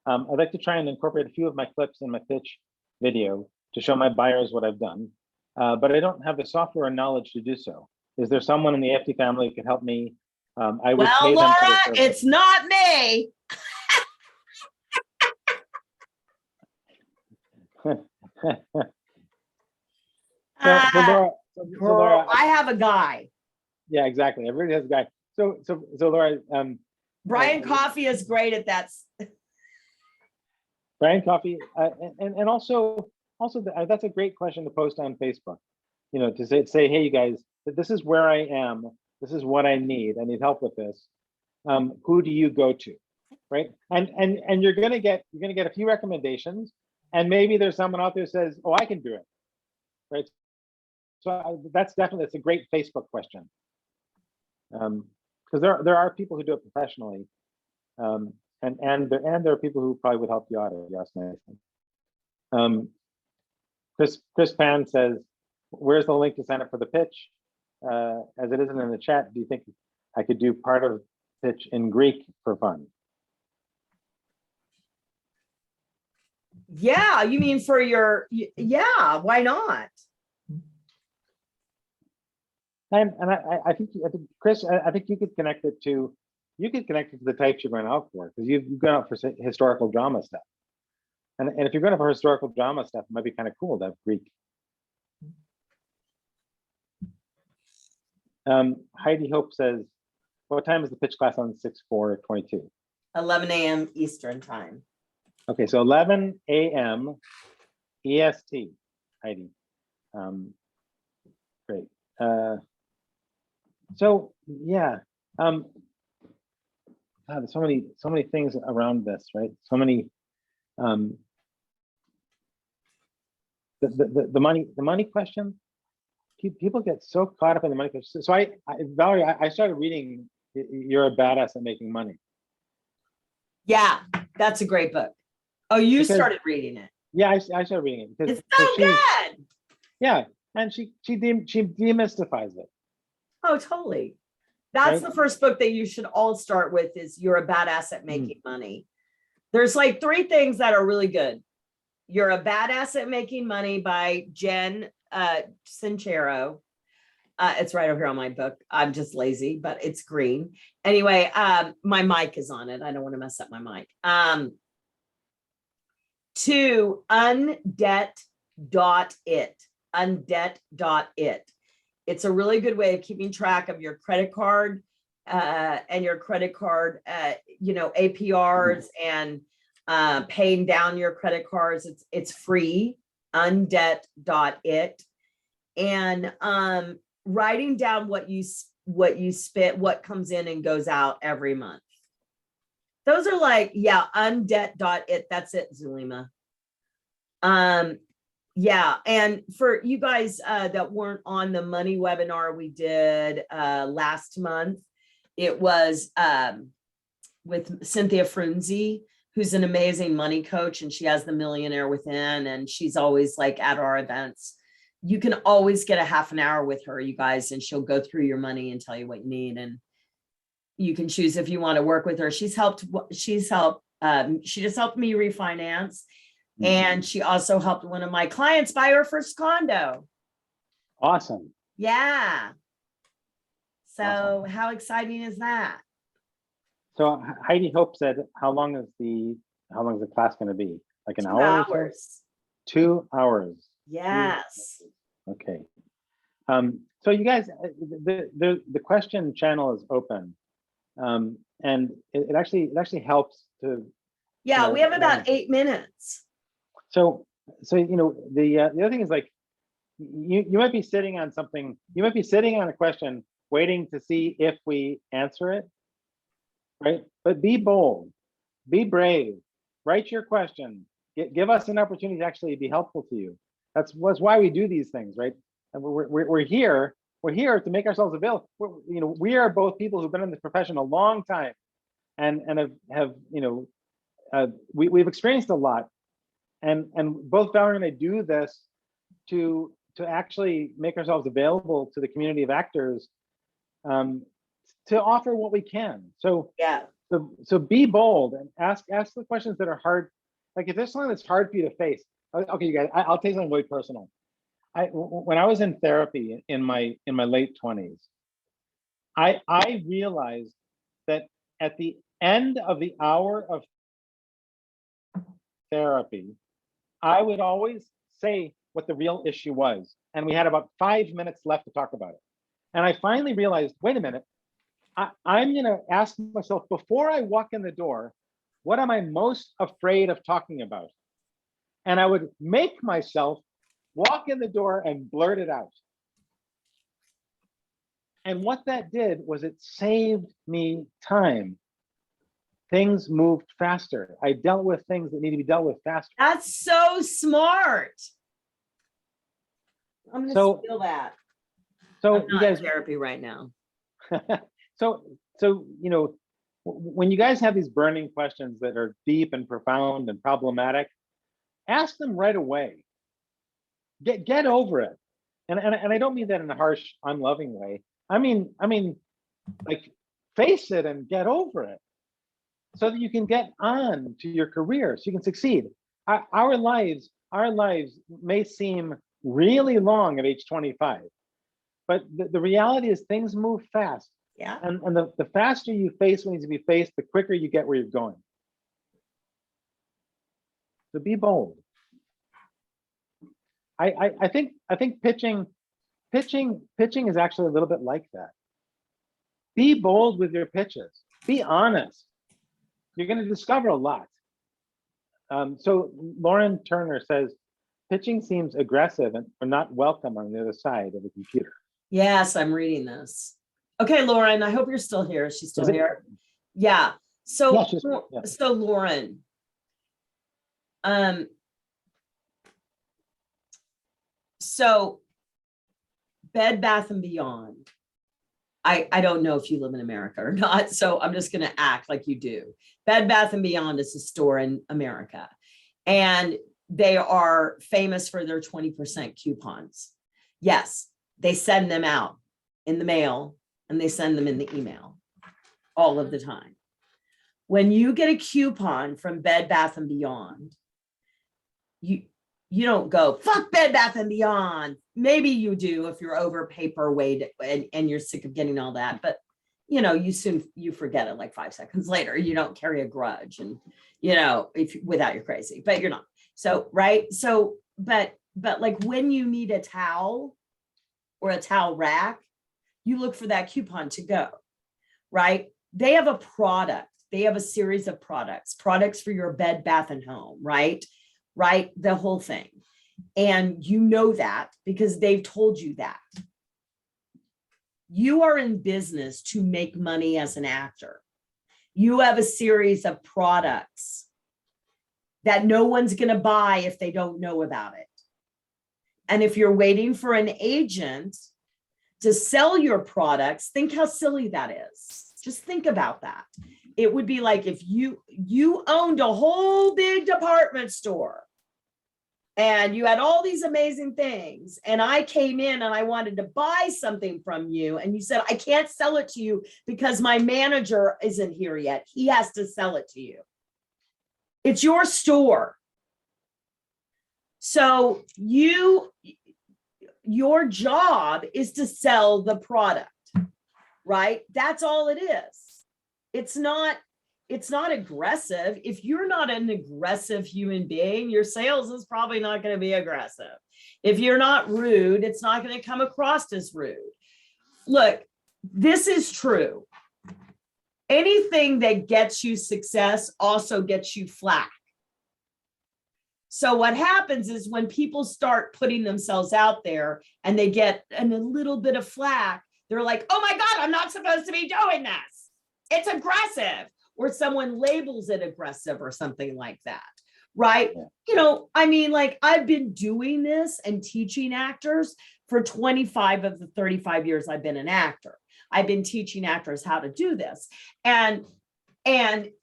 I'd like to try and incorporate a few of my clips in my pitch video to show my buyers what I've done, but I don't have the software and knowledge to do so. Is there someone in the FD family who could help me? I would pay Laura, them for it's not me. So Uh, Laura, girl, I have a guy. yeah, exactly. Everybody has a guy. So Laura, Brian Coffey is great at that. Brian Coffey, and also that's a great question to post on Facebook. You know, to say, hey, you guys, this is where I am. This is what I need. I need help with this. Who do you go to, right? And you're gonna get a few recommendations, and maybe there's someone out there who says, oh, I can do it, right? So that's a great Facebook question, because there are people who do it professionally, and there are people who probably would help you out if you ask nicely. Chris Pan says, where's the link to sign up for the pitch? As it isn't in the chat, do you think I could do part of pitch in Greek for fun? Yeah, you mean for your, yeah, why not? And I think Chris, I think you could connect it to the types you're going out for, because you've gone out for historical drama stuff. And if you're going for historical drama stuff, it might be kind of cool to have Greek. Heidi Hope says, what time is the pitch class on 6/4/22? 11 a.m. Eastern time. Okay, so 11 a.m. EST, Heidi. Great. So yeah, God, there's so many things around this, right? So many. The money question. People get so caught up in the money question. So Valerie, I started reading You're a Badass at Making Money. Yeah, that's a great book. Oh, you started reading it. Yeah, I started reading it because it's so good. Yeah, and she demystifies it. Oh, totally. That's right? The first book that you should all start with is You're a Badass at Making Money. There's like 3 things that are really good. You're a Badass at Making Money by Jen Sincero. It's right over here on my book. I'm just lazy, but it's green. Anyway, my mic is on it. I don't want to mess up my mic. 2, undebt.it. Undebt.it. It's a really good way of keeping track of your credit card and your credit card, APRs and paying down your credit cards. It's free, undebt.it. And writing down what you spent, what comes in and goes out every month. Those are like, yeah, undebt.it. That's it, Zulima. Yeah, and for you guys that weren't on the money webinar we did last month, it was with Cynthia Frunze, who's an amazing money coach, and she has the Millionaire Within, and she's always like at our events. You can always get a half an hour with her, you guys, and she'll go through your money and tell you what you need, and you can choose if you want to work with her. She just helped me refinance. And she also helped one of my clients buy her first condo. Awesome. Yeah. So awesome. How exciting is that? So Heidi Hope said, how long is the class going to be? Like an 2 hour? hours. 2 hours. Yes. Okay. So you guys, the question channel is open. And it actually helps to. Yeah, we have about 8 minutes. So the other thing is, like, you might be sitting on something, you might be sitting on a question waiting to see if we answer it, right? But be bold, be brave, write your question, give us an opportunity to actually be helpful to you. That's why we do these things, right? And we're here to make ourselves available. We are both people who've been in this profession a long time, and have we've experienced a lot. And both Valerie and I do this to actually make ourselves available to the community of actors, to offer what we can. So yeah. So be bold and ask the questions that are hard. Like if there's something that's hard for you to face. Okay, you guys, I'll tell you something really personal. When I was in therapy in my late 20s, I realized that at the end of the hour of therapy, I would always say what the real issue was. And we had about 5 minutes left to talk about it. And I finally realized, wait a minute, I'm going to ask myself before I walk in the door, what am I most afraid of talking about? And I would make myself walk in the door and blurt it out. And what that did was it saved me time. Things moved faster. I dealt with things that need to be dealt with faster. That's so smart. I'm going to steal that. So I'm you not guys, in therapy right now. so you know, when you guys have these burning questions that are deep and profound and problematic, ask them right away. Get over it. And I don't mean that in a harsh, unloving way. I mean, like, face it and get over it so that you can get on to your career, so you can succeed. Our lives may seem really long at age 25, but the reality is things move fast. Yeah. And the faster you face what needs to be faced, the quicker you get where you're going. So be bold. I think pitching is actually a little bit like that. Be bold with your pitches. Be honest. You're going to discover a lot. So Lauren Turner says, pitching seems aggressive and or not welcome on the other side of the computer. Yes, I'm reading this. Okay, Lauren, I hope you're still here. She's still here. Yeah. So, Yeah. So Lauren, so Bed Bath and Beyond. I don't know if you live in America or not, so I'm just going to act like you do. Bed Bath and Beyond is a store in America, and they are famous for their 20% coupons. Yes, they send them out in the mail and they send them in the email all of the time. When you get a coupon from Bed Bath and Beyond, you don't go, fuck Bed Bath and Beyond. Maybe you do if you're over paper weight and you're sick of getting all that, but you forget it like 5 seconds later. You don't carry a grudge, and without you're crazy, but you're not. So, right. So, but like when you need a towel or a towel rack, you look for that coupon to go, right? They have a product. They have a series of products for your bed, bath, and home, right? Right? The whole thing. And you know that because they've told you that. You are in business to make money as an actor. You have a series of products that no one's going to buy if they don't know about it. And if you're waiting for an agent to sell your products, think how silly that is. Just think about that. It would be like if you owned a whole big department store and you had all these amazing things, and I came in and I wanted to buy something from you, and you said, I can't sell it to you because my manager isn't here yet. He has to sell it to you. It's your store. So your job is to sell the product, right? That's all it is. It's not aggressive. If you're not an aggressive human being, your sales is probably not going to be aggressive. If you're not rude, it's not going to come across as rude. Look, this is true. Anything that gets you success also gets you flack. So what happens is when people start putting themselves out there and they get a little bit of flack, they're like, oh my God, I'm not supposed to be doing this. It's aggressive. Or someone labels it aggressive or something like that, right? Yeah. Like I've been doing this and teaching actors for 25 of the 35 years I've been an actor. I've been teaching actors how to do this. And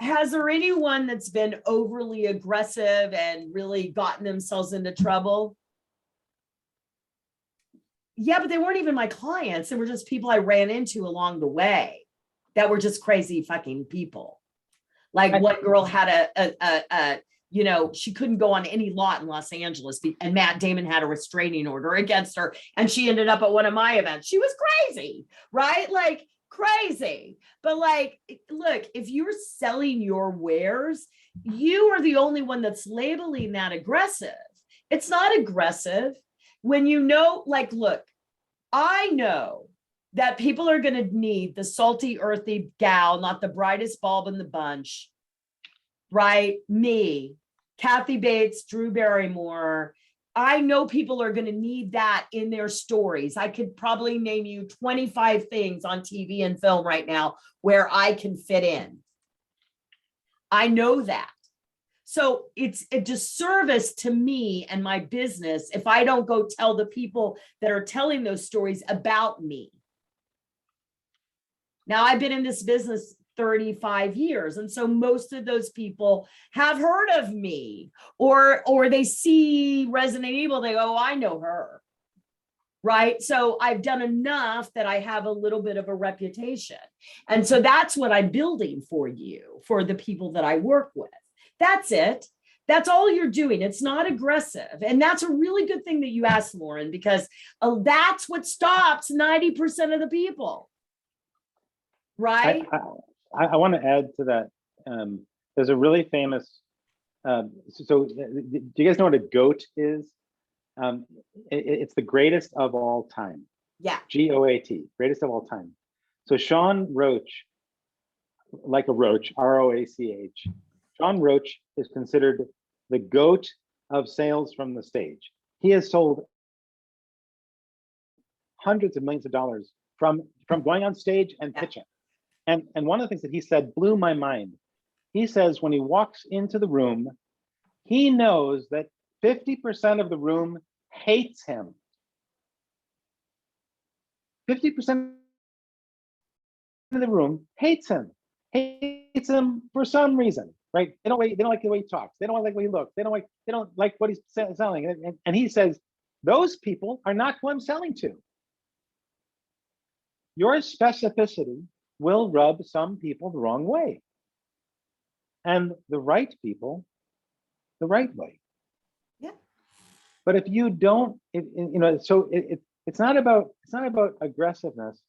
has there anyone that's been overly aggressive and really gotten themselves into trouble? Yeah, but they weren't even my clients. They were just people I ran into along the way that were just crazy fucking people. Like one girl had she couldn't go on any lot in Los Angeles, and Matt Damon had a restraining order against her, and she ended up at one of my events. She was crazy, right? Like crazy. But like, look, if you're selling your wares, you are the only one that's labeling that aggressive. It's not aggressive. When you know, like, look, I know that people are going to need the salty, earthy gal, not the brightest bulb in the bunch, right? Me, Kathy Bates, Drew Barrymore. I know people are going to need that in their stories. I could probably name you 25 things on TV and film right now where I can fit in. I know that. So it's a disservice to me and my business if I don't go tell the people that are telling those stories about me. Now, I've been in this business 35 years. And so most of those people have heard of me, or they see Resident Evil, they go, oh, I know her. Right. So I've done enough that I have a little bit of a reputation. And so that's what I'm building for you, for the people that I work with. That's it. That's all you're doing. It's not aggressive. And that's a really good thing that you asked, Lauren, because that's what stops 90% of the people. Right. I want to add to that. There's a really famous, do you guys know what a GOAT is? It's the greatest of all time. Yeah. GOAT, greatest of all time. So Sean Roach, like a roach, ROACH. Sean Roach is considered the GOAT of sales from the stage. He has sold hundreds of millions of dollars from going on stage and pitching. And one of the things that he said blew my mind. He says when he walks into the room, he knows that 50% of the room hates him. 50% of the room hates him for some reason, right? They don't like the way he talks. They don't like the way he looks. They don't like what he's selling. And he says, those people are not who I'm selling to. Your specificity will rub some people the wrong way, and the right people the right way. Yeah. But if you don't, it's not about aggressiveness.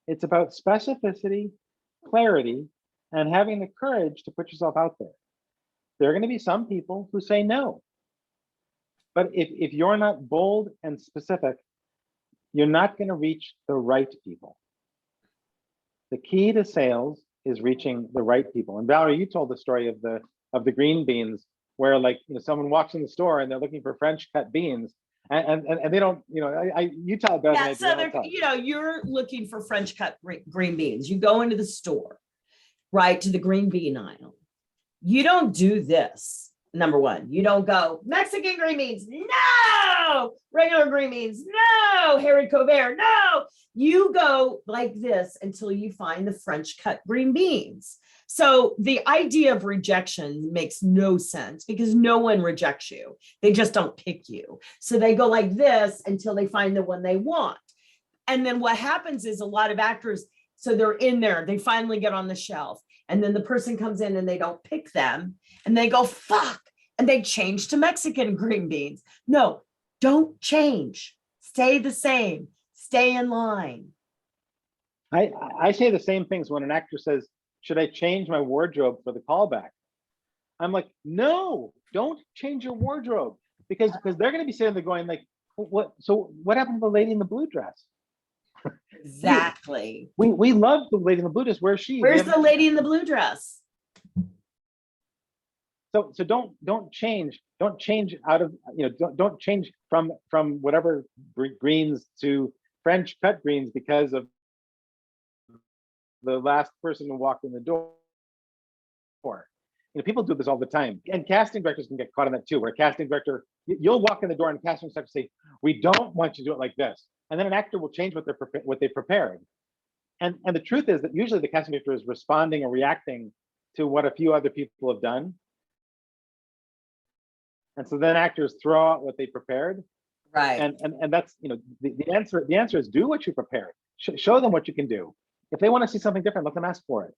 It's about specificity, clarity, and having the courage to put yourself out there. There are going to be some people who say no. But if you're not bold and specific, you're not going to reach the right people. The key to sales is reaching the right people. And Valerie, you told the story of the green beans, where someone walks in the store and they're looking for French cut beans, and they don't, you tell it better than I do. So you're looking for French cut green beans. You go into the store, right, to the green bean aisle. You don't do this. Number one, you don't go Mexican green beans. No, regular green beans. No, Harry Covert. No, you go like this until you find the French cut green beans. So the idea of rejection makes no sense because no one rejects you. They just don't pick you. So they go like this until they find the one they want. And then what happens is a lot of actors, so they're in there, they finally get on the shelf. And then the person comes in and they don't pick them and they go, fuck. And they change to Mexican green beans. No, don't change. Stay the same. Stay in line. I say the same things when an actor says, should I change my wardrobe for the callback? I'm like, no, don't change your wardrobe, because they're going to be sitting there going like, what? So what happened to the lady in the blue dress? Exactly. We love the lady in the blue dress. Where's she? Where's the lady in the blue dress? So don't change out of, don't change from whatever greens to French cut greens because of the last person who walked in the door. People do this all the time, and casting directors can get caught in that too, where a casting director, you'll walk in the door and casting director say, we don't want you to do it like this. And then an actor will change what they prepared. And the truth is that usually the casting director is responding or reacting to what a few other people have done. And so then actors throw out what they prepared. Right. And that's, the answer is do what you prepared. Show them what you can do. If they want to see something different, let them ask for it.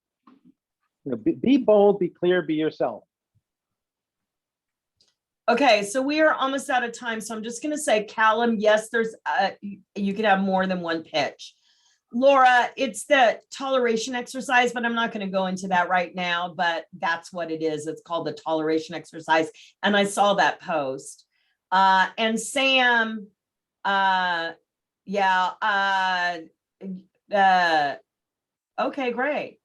Be bold, be clear, be yourself. Okay, so we are almost out of time. So I'm just going to say, Callum, yes, you can have more than one pitch. Laura, it's the toleration exercise, but I'm not going to go into that right now, but that's what it is. It's called the toleration exercise. And I saw that post. And Sam, yeah, okay, great.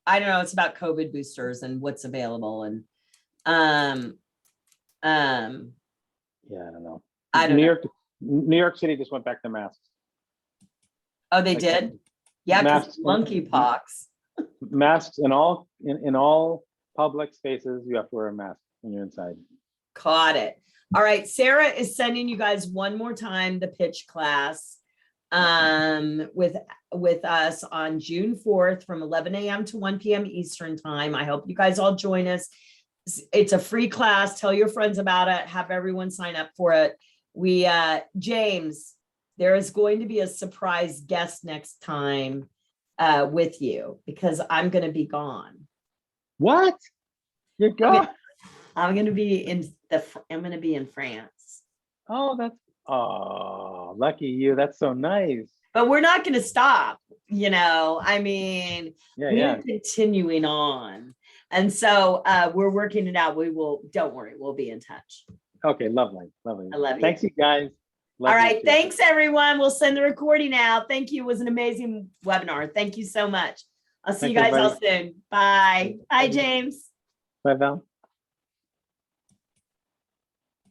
I don't know, it's about COVID boosters and what's available and, Yeah, I don't know. I don't know. New York City just went back to masks. Oh, they Like, did? Yeah, because masks, monkeypox. masks in all public spaces, you have to wear a mask when you're inside. Caught it. All right, Sarah is sending you guys one more time the pitch class with us on June 4th from 11 a.m. to 1 p.m. Eastern time. I hope you guys all join us. It's a free class. Tell your friends about it. Have everyone sign up for it. James, there is going to be a surprise guest next time with you because I'm going to be gone. What? You're gone? I'm going to be in France. Oh, lucky you. That's so nice. But we're not going to stop, I mean, we're continuing on. And so we're working it out. Don't worry, we'll be in touch. Okay, lovely. I love you. Thanks, you guys. All right, thanks everyone. We'll send the recording out. Thank you. It was an amazing webinar. Thank you so much. I'll see you guys all soon. Bye. Bye, James. Bye, Val.